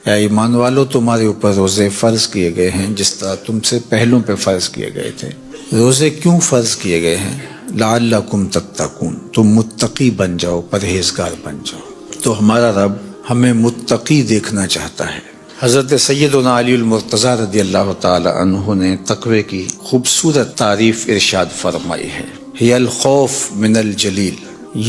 یا ایمان والو تمہارے اوپر روزے فرض کیے گئے ہیں جس طرح تم سے پہلوں پہ فرض کیے گئے تھے۔ روزے کیوں فرض کیے گئے ہیں؟ لعلکم تتقون، تم متقی بن جاؤ، پرہیزگار بن جاؤ۔ تو ہمارا رب ہمیں متقی دیکھنا چاہتا ہے۔ حضرت سیدنا علی المرتضی رضی اللہ تعالی عنہ نے تقوی کی خوبصورت تعریف ارشاد فرمائی ہے، ہی الخوف من الجلیل،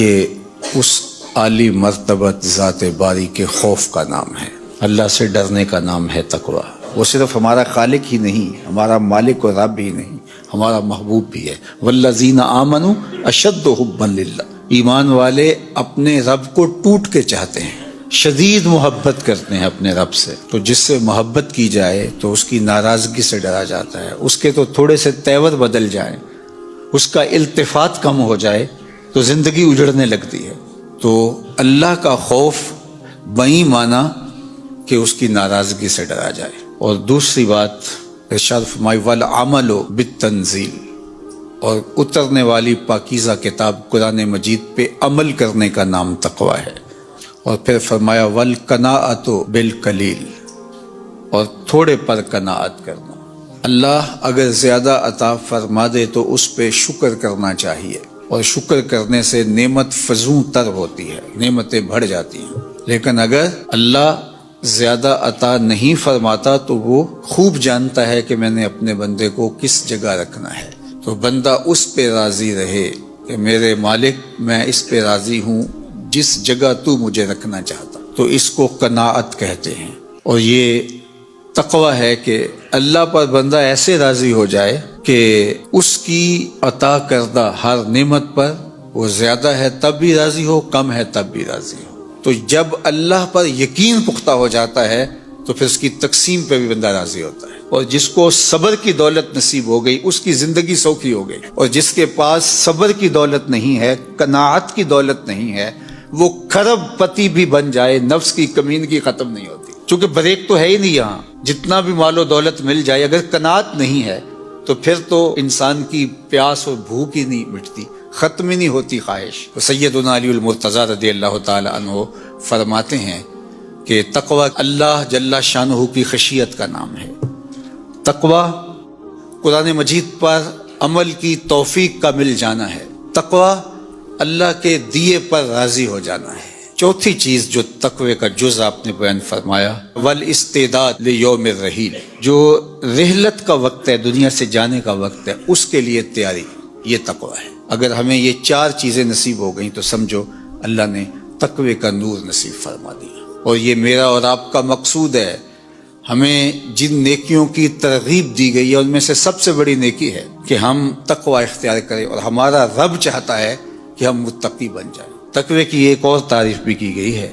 یہ اس عالی مرتبت ذات باری کے خوف کا نام ہے، اللہ سے ڈرنے کا نام ہے تقوی۔ وہ صرف ہمارا خالق ہی نہیں، ہمارا مالک و رب ہی نہیں، ہمارا محبوب بھی ہے۔ والذین آمنوا اشد حبا للہ، ایمان والے اپنے رب کو ٹوٹ کے چاہتے ہیں، شدید محبت کرتے ہیں اپنے رب سے۔ تو جس سے محبت کی جائے تو اس کی ناراضگی سے ڈرا جاتا ہے، اس کے تو تھوڑے سے تیور بدل جائیں، اس کا التفات کم ہو جائے تو زندگی اجڑنے لگتی ہے۔ تو اللہ کا خوف بیں مانا کہ اس کی ناراضگی سے ڈرا جائے۔ اور دوسری بات ارشاد فرمائی والعمل بالتنزیل، اور اترنے والی پاکیزہ کتاب قرآن مجید پہ عمل کرنے کا نام تقوی ہے۔ اور پھر فرمایا والقناعۃ بالقلیل، اور تھوڑے پر قناعت کرنا۔ اللہ اگر زیادہ عطا فرما دے تو اس پہ شکر کرنا چاہیے، اور شکر کرنے سے نعمت فزوں تر ہوتی ہے، نعمتیں بڑھ جاتی ہیں۔ لیکن اگر اللہ زیادہ عطا نہیں فرماتا تو وہ خوب جانتا ہے کہ میں نے اپنے بندے کو کس جگہ رکھنا ہے، تو بندہ اس پہ راضی رہے کہ میرے مالک میں اس پہ راضی ہوں جس جگہ تو مجھے رکھنا چاہتا، تو اس کو قناعت کہتے ہیں۔ اور یہ تقوی ہے کہ اللہ پر بندہ ایسے راضی ہو جائے کہ اس کی عطا کردہ ہر نعمت پر وہ زیادہ ہے تب بھی راضی ہو، کم ہے تب بھی راضی ہو۔ تو جب اللہ پر یقین پختہ ہو جاتا ہے تو پھر اس کی تقسیم پہ بھی بندہ راضی ہوتا ہے۔ اور جس کو صبر کی دولت نصیب ہو گئی اس کی زندگی سوکھی ہو گئی، اور جس کے پاس صبر کی دولت نہیں ہے، قناعت کی دولت نہیں ہے، وہ کھرب پتی بھی بن جائے نفس کی کمینگی ختم نہیں ہوتی، چونکہ بریک تو ہے ہی نہیں یہاں۔ جتنا بھی مال و دولت مل جائے اگر قناعت نہیں ہے تو پھر تو انسان کی پیاس اور بھوک ہی نہیں مٹتی، ختم ہی نہیں ہوتی خواہش۔ تو سیدنا علی المرتضی رضی اللہ تعالی عنہ فرماتے ہیں کہ تقوی اللہ جل شانہ کی خشیت کا نام ہے۔ تقوی قرآن مجید پر عمل کی توفیق کا مل جانا ہے، تقوی اللہ کے دیے پر راضی ہو جانا ہے۔ چوتھی چیز جو تقوی کا جز آپ نے بیان فرمایا، والاستعداد لیوم الرحیل، جو رحلت کا وقت ہے، دنیا سے جانے کا وقت ہے، اس کے لیے تیاری، یہ تقوی ہے۔ اگر ہمیں یہ چار چیزیں نصیب ہو گئیں تو سمجھو اللہ نے تقوی کا نور نصیب فرما دیا۔ اور یہ میرا اور آپ کا مقصود ہے، ہمیں جن نیکیوں کی ترغیب دی گئی ہے ان میں سے سب سے بڑی نیکی ہے کہ ہم تقوی اختیار کریں، اور ہمارا رب چاہتا ہے کہ ہم متقی بن جائیں۔ تقوی کی ایک اور تعریف بھی کی گئی ہے،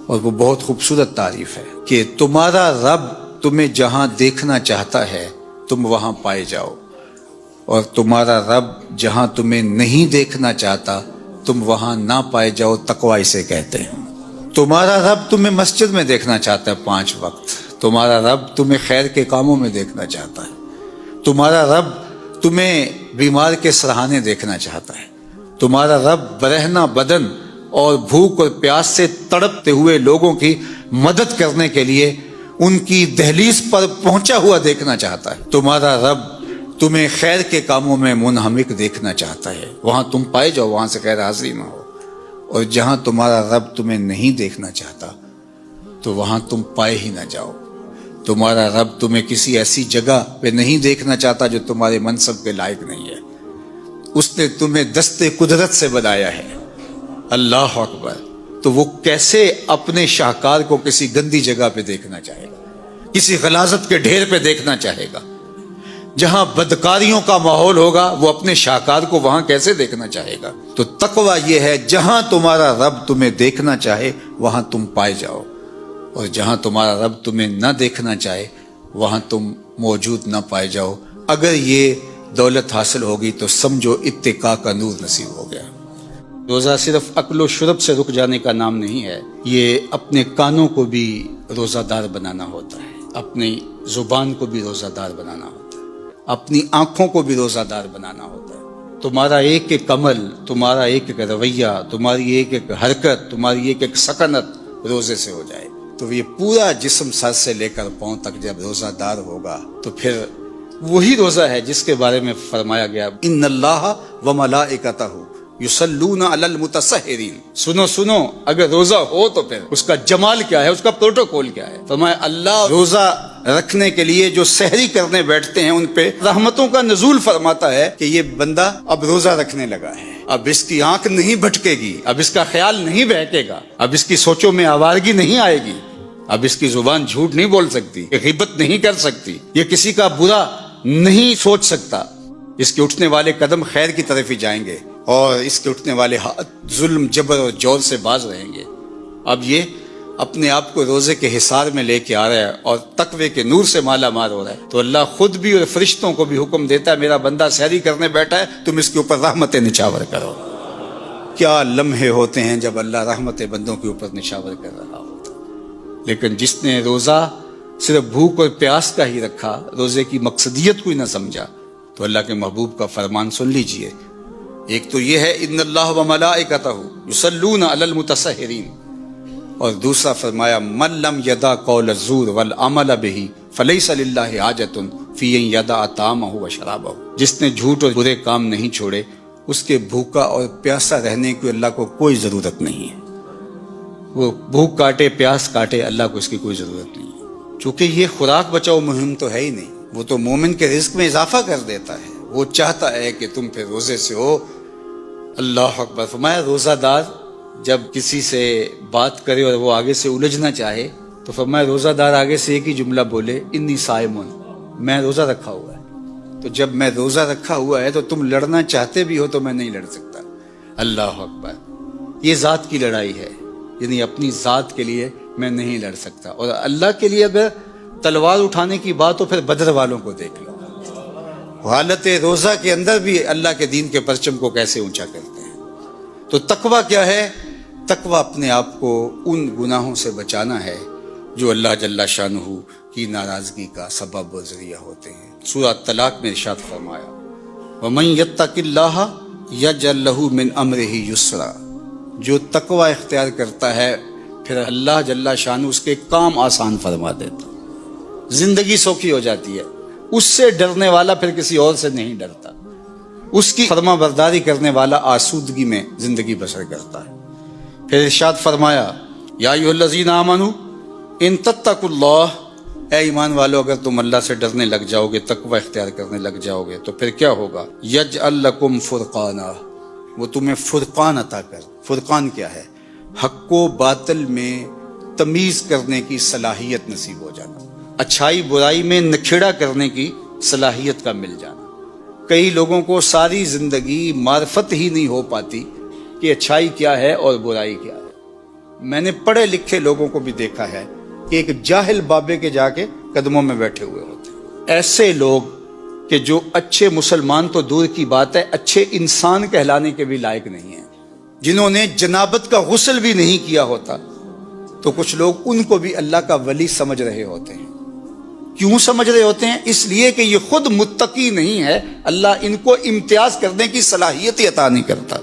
اور وہ بہت خوبصورت تعریف ہے کہ تمہارا رب تمہیں جہاں دیکھنا چاہتا ہے تم وہاں پائے جاؤ، اور تمہارا رب جہاں تمہیں نہیں دیکھنا چاہتا تم وہاں نہ پائے جاؤ، تقوی اسے کہتے ہیں۔ تمہارا رب تمہیں مسجد میں دیکھنا چاہتا ہے 5 وقت، تمہارا رب تمہیں خیر کے کاموں میں دیکھنا چاہتا ہے، تمہارا رب تمہیں بیمار کے سرہانے دیکھنا چاہتا ہے، تمہارا رب برہنہ بدن اور بھوک اور پیاس سے تڑپتے ہوئے لوگوں کی مدد کرنے کے لیے ان کی دہلیز پر پہنچا ہوا دیکھنا چاہتا ہے، تمہارا رب تمہیں خیر کے کاموں میں منہمک دیکھنا چاہتا ہے، وہاں تم پائے جاؤ، وہاں سے خیر حاصل نہ ہو۔ اور جہاں تمہارا رب تمہیں نہیں دیکھنا چاہتا تو وہاں تم پائے ہی نہ جاؤ۔ تمہارا رب تمہیں کسی ایسی جگہ پہ نہیں دیکھنا چاہتا جو تمہارے منصب کے لائق نہیں ہے، اس نے تمہیں دستے قدرت سے بنایا ہے، اللہ اکبر۔ تو وہ کیسے اپنے شاہکار کو کسی گندی جگہ پہ دیکھنا چاہے گا، کسی غلاظت کے ڈھیر پہ دیکھنا چاہے گا؟ جہاں بدکاریوں کا ماحول ہوگا وہ اپنے شاہکار کو وہاں کیسے دیکھنا چاہے گا؟ تو تقوی یہ ہے جہاں تمہارا رب تمہیں دیکھنا چاہے وہاں تم پائے جاؤ، اور جہاں تمہارا رب تمہیں نہ دیکھنا چاہے وہاں تم موجود نہ پائے جاؤ۔ اگر یہ دولت حاصل ہوگی تو سمجھو اتقاء کا نور نصیب ہو گیا۔ روزہ صرف اکل و شرب سے رک جانے کا نام نہیں ہے، یہ اپنے کانوں کو بھی روزہ دار بنانا ہوتا ہے، اپنی زبان کو بھی روزہ دار بنانا ہوتا ہے، اپنی آنکھوں کو بھی روزہ دار بنانا ہوتا ہے۔ تمہارا ایک ایک عمل، تمہارا ایک ایک رویہ، تمہاری ایک ایک حرکت، تمہاری ایک ایک سکنت روزے سے ہو جائے۔ تو یہ پورا جسم سر سے لے کر پاؤں تک جب روزہ دار ہوگا تو پھر وہی روزہ ہے جس کے بارے میں فرمایا گیا ان اللہ و ملائکتہ یصلون علی المتسحرین. سنو سنو، اگر روزہ ہو تو پھر اس کا جمال کیا ہے، اس کا پروٹوکول کیا ہے. فرمایا اللہ روزہ رکھنے کے لیے جو سحری کرنے بیٹھتے ہیں ان پہ رحمتوں کا نزول فرماتا ہے کہ یہ بندہ اب روزہ رکھنے لگا ہے، اب اس کی آنکھ نہیں بھٹکے گی، اب اس کا خیال نہیں بہکے گا، اب اس کی سوچوں میں آوارگی نہیں آئے گی، اب اس کی زبان جھوٹ نہیں بول سکتی، یہ غیبت نہیں کر سکتی، یہ کسی کا برا نہیں سوچ سکتا. اس کے اٹھنے والے قدم خیر کی طرف ہی جائیں گے اور اس کے اٹھنے والے ہاتھ ظلم جبر اور جور سے باز رہیں گے. اب یہ اپنے آپ کو روزے کے حصار میں لے کے آ رہا ہے اور تقوی کے نور سے مالا مال ہو رہا ہے، تو اللہ خود بھی اور فرشتوں کو بھی حکم دیتا ہے میرا بندہ سحری کرنے بیٹھا ہے، تم اس کے اوپر رحمت نچاور کرو. کیا لمحے ہوتے ہیں جب اللہ رحمت بندوں کے اوپر نچاور کر رہا ہوتا. لیکن جس نے روزہ صرف بھوک اور پیاس کا ہی رکھا، روزے کی مقصدیت کو ہی نہ سمجھا، تو اللہ کے محبوب کا فرمان سن لیجئے. ایک تو یہ ہے ان اللہ و ملائکتہ یصلون علی المتسحرین، اور دوسرا فرمایا من لم یدع قول الزور والعمل بہ فلیس للہ حاجۃ فی ان یدع طعامہ و شرابہ. جس نے جھوٹ اور برے کام نہیں چھوڑے اس کے بھوکا اور پیاسا رہنے کی اللہ کو کوئی ضرورت نہیں ہے. وہ بھوک کاٹے پیاس کاٹے، اللہ کو اس کی کوئی ضرورت نہیں ہے، چونکہ یہ خوراک بچاؤ مہم تو ہے ہی نہیں. وہ تو مومن کے رزق میں اضافہ کر دیتا ہے. وہ چاہتا ہے کہ تم پھر روزے سے ہو. اللہ اکبر. فرمایا روزہ دار جب کسی سے بات کرے اور وہ آگے سے الجھنا چاہے تو فرمایا روزہ دار آگے سے ایک ہی جملہ بولے انی صائمٌ، میں روزہ رکھا ہوا ہے. تو جب میں روزہ رکھا ہوا ہے تو تم لڑنا چاہتے بھی ہو تو میں نہیں لڑ سکتا. اللہ اکبر. یہ ذات کی لڑائی ہے، یعنی اپنی ذات کے لیے میں نہیں لڑ سکتا. اور اللہ کے لیے اگر تلوار اٹھانے کی بات تو پھر بدر والوں کو دیکھ لو، حالت روزہ کے اندر بھی اللہ کے دین کے پرچم کو کیسے اونچا کرتے ہیں. تو تقویٰ کیا ہے؟ تقویٰ اپنے آپ کو ان گناہوں سے بچانا ہے جو اللہ جل شانہ کی ناراضگی کا سبب و ذریعہ ہوتے ہیں. سورہ طلاق میں ارشاد فرمایا وَمَن يَتَّقِ اللَّهَ يَجْعَل لَّهُ مِنْ أَمْرِهِ يُسْرًا. جو تقویٰ اختیار کرتا ہے پھر اللہ جل شانہ اس کے کام آسان فرما دیتا، زندگی سوکھی ہو جاتی ہے. اس سے ڈرنے والا پھر کسی اور سے نہیں ڈرتا، اس کی فرما برداری کرنے والا آسودگی میں زندگی بسر کرتا ہے. پھر ارشاد فرمایا یا ایھا الذین آمنوا ان تتقوا اللہ، اے ایمان والو اگر تم اللہ سے ڈرنے لگ جاؤ گے، تقوی اختیار کرنے لگ جاؤ گے تو پھر کیا ہوگا؟ یجعل لکم فرقانا، وہ تمہیں فرقان عطا کر. فرقان کیا ہے؟ حق و باطل میں تمیز کرنے کی صلاحیت نصیب ہو جانا، اچھائی برائی میں نکھیڑا کرنے کی صلاحیت کا مل جانا. کئی لوگوں کو ساری زندگی معرفت ہی نہیں ہو پاتی کہ اچھائی کیا ہے اور برائی کیا ہے. میں نے پڑھے لکھے لوگوں کو بھی دیکھا ہے کہ ایک جاہل بابے کے جا کے قدموں میں بیٹھے ہوئے ہوتے ہیں. ایسے لوگ کہ جو اچھے مسلمان تو دور کی بات ہے، اچھے انسان کہلانے کے بھی لائق نہیں ہیں، جنہوں نے جنابت کا غسل بھی نہیں کیا ہوتا، تو کچھ لوگ ان کو بھی اللہ کا ولی سمجھ رہے ہوتے ہیں. کیوں سمجھ رہے ہوتے ہیں؟ اس لیے کہ یہ خود متقی نہیں ہے، اللہ ان کو امتیاز کرنے کی صلاحیت ہی عطا نہیں کرتا.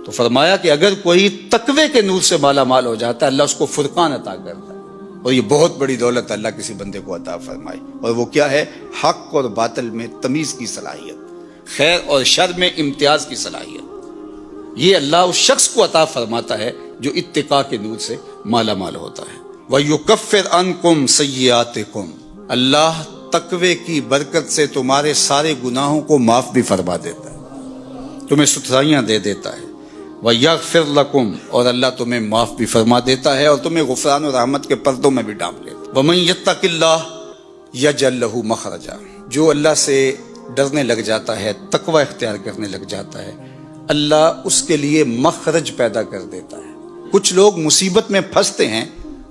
تو فرمایا کہ اگر کوئی تقوی کے نور سے مالا مال ہو جاتا ہے اللہ اس کو فرقان عطا کرتا ہے. اور یہ بہت بڑی دولت اللہ کسی بندے کو عطا فرمائی. اور وہ کیا ہے؟ حق اور باطل میں تمیز کی صلاحیت، خیر اور شر میں امتیاز کی صلاحیت. یہ اللہ اس شخص کو عطا فرماتا ہے جو اتقاء کے نور سے مالا مال ہوتا ہے. وَيُكَفِّرْ عَنْكُمْ سَيِّئَاتِكُمْ، اللہ تقوی کی برکت سے تمہارے سارے گناہوں کو معاف بھی فرما دیتا ہے، تمہیں ستھرائیاں دے دیتا ہے. وَيَغْفِرْ لَكُمْ، اور اللہ تمہیں معاف بھی فرما دیتا ہے اور تمہیں غفران و رحمت کے پردوں میں بھی ڈانپ لیتا ہے. وَمَن يَتَّقِ اللَّهَ يَجْعَل لَّهُ مَخْرَجًا، جو اللہ سے ڈرنے لگ جاتا ہے، تقوی اختیار کرنے لگ جاتا ہے، اللہ اس کے لیے مخرج پیدا کر دیتا ہے. کچھ لوگ مصیبت میں پھنستے ہیں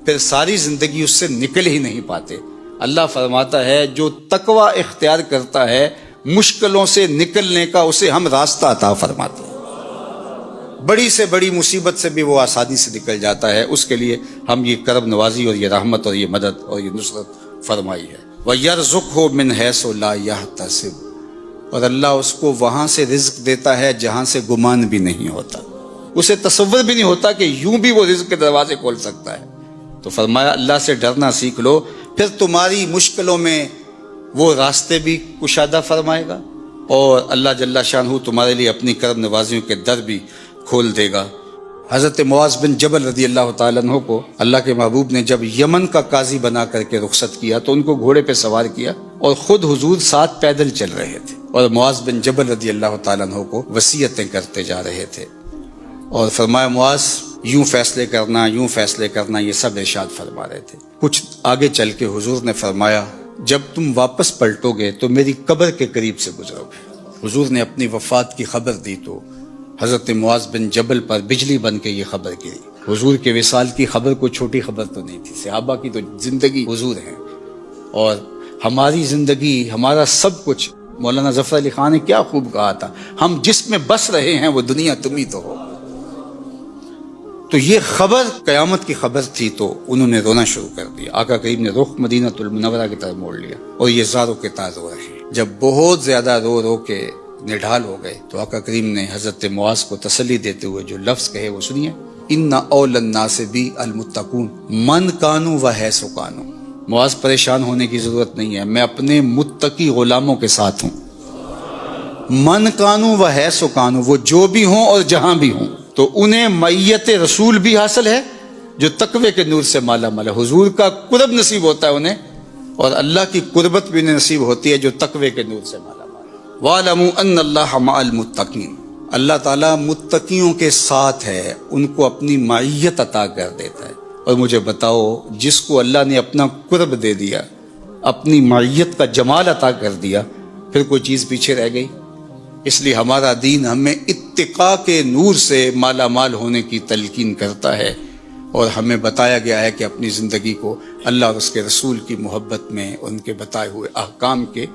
پھر ساری زندگی اس سے نکل ہی نہیں پاتے. اللہ فرماتا ہے جو تقوی اختیار کرتا ہے مشکلوں سے نکلنے کا اسے ہم راستہ عطا فرماتے ہیں. بڑی سے بڑی مصیبت سے بھی وہ آسانی سے نکل جاتا ہے. اس کے لیے ہم یہ کرم نوازی اور یہ رحمت اور یہ مدد اور یہ نصرت فرمائی ہے. وَيَرْزُقْهُ مِنْ حَيْثُ لَا يَحْتَسِبُ، اور اللہ اس کو وہاں سے رزق دیتا ہے جہاں سے گمان بھی نہیں ہوتا، اسے تصور بھی نہیں ہوتا کہ یوں بھی وہ رزق کے دروازے کھول سکتا ہے. تو فرمایا اللہ سے ڈرنا سیکھ لو، پھر تمہاری مشکلوں میں وہ راستے بھی کشادہ فرمائے گا، اور اللہ جل شانہ تمہارے لیے اپنی کرم نوازیوں کے در بھی کھول دے گا۔ حضرت معاذ بن جبل رضی اللہ تعالیٰ عنہ کو اللہ کے محبوب نے جب یمن کا قاضی بنا کر کے رخصت کیا تو ان کو گھوڑے پہ سوار کیا، اور خود حضور ساتھ پیدل چل رہے تھے، اور معاذ بن جبل رضی اللہ تعالیٰ عنہ کو وصیتیں کرتے جا رہے تھے، اور فرمایا معاذ یوں فیصلے کرنا، یوں فیصلے کرنا، یہ سب ارشاد فرما رہے تھے۔ کچھ آگے چل کے حضور نے فرمایا جب تم واپس پلٹو گے تو میری قبر کے قریب سے گزرو گے۔ حضور نے اپنی وفات کی خبر دی تو حضرت معاذ بن جبل پر بجلی بن کے یہ خبر گری۔ حضور کے وصال کی خبر کوئی چھوٹی خبر تو نہیں تھی، صحابہ کی تو زندگی حضور ہے، اور ہماری زندگی، ہمارا سب کچھ۔ مولانا ظفر علی خان نے کیا خوب کہا تھا، ہم جس میں بس رہے ہیں وہ دنیا تم ہی تو ہو۔ تو یہ خبر قیامت کی خبر تھی، تو انہوں نے رونا شروع کر دیا۔ آقا کریم نے رخ مدینہ المنورہ کی طرف موڑ لیا، اور یہ زاروں کے تار رو رہے ہیں۔ جب بہت زیادہ رو رو کے نڈھال ہو گئے تو آقا کریم نے حضرت معاذ کو تسلی دیتے ہوئے جو لفظ کہے وہ سنیے، ان اول الناس بی المتقون من کانوا و حیث کانوا۔ معاذ پریشان ہونے کی ضرورت نہیں ہے، میں اپنے متقی غلاموں کے ساتھ ہوں۔ من کانوا و حیث کانوا، وہ جو بھی ہوں اور جہاں بھی ہوں، تو انہیں معیت رسول بھی حاصل ہے جو تقوی کے نور سے مالا مال ہے۔ حضور کا قرب نصیب ہوتا ہے انہیں، اور اللہ کی قربت بھی انہیں نصیب ہوتی ہے جو تقوی کے نور سے مالا مال ہے۔ وَاعْلَمُوا أَنَّ اللَّهَ مَعَ الْمُتَّقِينَ، اللہ تعالیٰ متقیوں کے ساتھ ہے، ان کو اپنی معیت عطا کر دیتا ہے۔ اور مجھے بتاؤ، جس کو اللہ نے اپنا قرب دے دیا، اپنی معیت کا جمال عطا کر دیا، پھر کوئی چیز پیچھے رہ گئی؟ اس لیے ہمارا دین ہمیں اتقاء کے نور سے مالا مال ہونے کی تلقین کرتا ہے، اور ہمیں بتایا گیا ہے کہ اپنی زندگی کو اللہ اور اس کے رسول کی محبت میں، ان کے بتائے ہوئے احکام کے